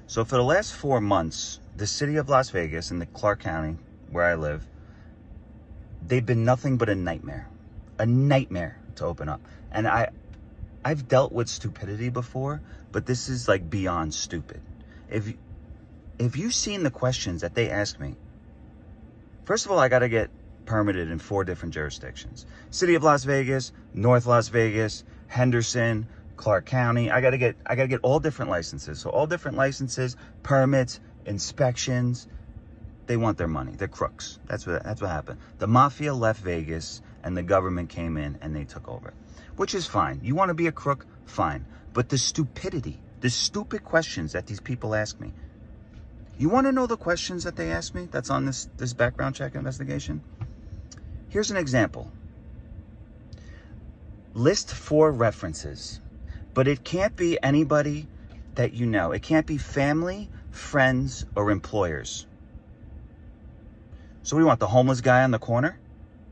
So for the last 4 months, the city of Las Vegas and the Clark County, where I live, they've been nothing but a nightmare to open up. And I've dealt with stupidity before, but this is like beyond stupid. If you've seen the questions that they ask me, first of all, I got to get permitted in 4 different jurisdictions. City of Las Vegas, North Las Vegas, Henderson, Clark County. I got to get all different licenses. So all different licenses, permits, inspections. They want their money. They're crooks. That's what happened. The mafia left Vegas and the government came in and they took over, which is fine. You want to be a crook? Fine. But the stupidity, the stupid questions that these people ask me. You want to know the questions that they ask me that's on this background check investigation? Here's an example. List 4 references, but it can't be anybody that you know. It can't be family, friends, or employers. So what do you want, the homeless guy on the corner?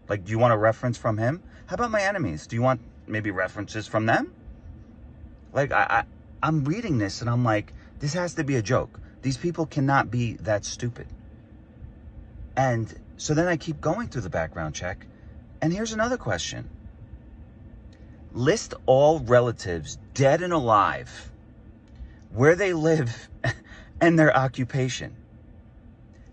Like, do you want a reference from him? How about my enemies? Do you want maybe references from them? Like, I'm reading this and I'm like, this has to be a joke. These people cannot be that stupid. And so then I keep going through the background check. And here's another question. List all relatives, dead and alive, where they live and their occupation.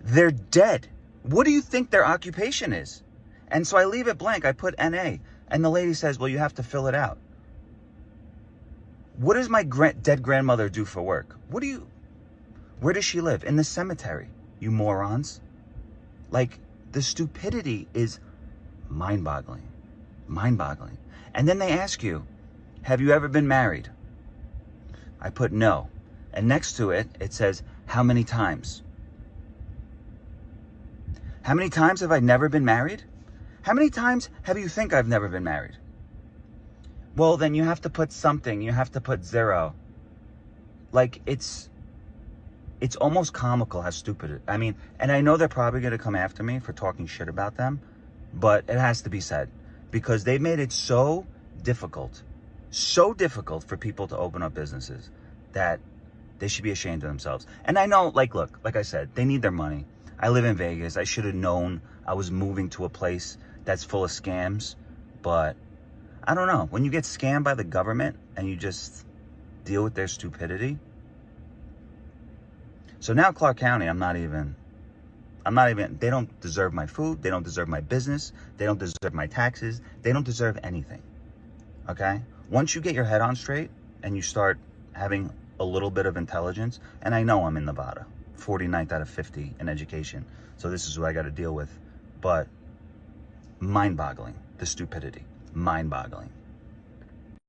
They're dead. What do you think their occupation is? And so I leave it blank. I put NA. And the lady says, well, you have to fill it out. What does my dead grandmother do for work? Where does she live? In the cemetery, you morons. Like, the stupidity is mind-boggling. Mind-boggling. And then they ask you, have you ever been married? I put no. And next to it, it says, how many times? How many times have I never been married? How many times have you think I've never been married? Well, then you have to put something. You have to put 0. Like, it's almost comical how stupid it. I mean, and I know they're probably going to come after me for talking shit about them, but it has to be said because they've made it so difficult for people to open up businesses that they should be ashamed of themselves. And I know, like, look, like I said, they need their money. I live in Vegas. I should have known I was moving to a place that's full of scams, but I don't know. When you get scammed by the government and you just deal with their stupidity. So now Clark County, I'm not even, they don't deserve my food. They don't deserve my business. They don't deserve my taxes. They don't deserve anything. Okay? Once you get your head on straight and you start having a little bit of intelligence, and I know I'm in Nevada, 49th out of 50 in education. So this is what I got to deal with. But mind-boggling, the stupidity, mind-boggling.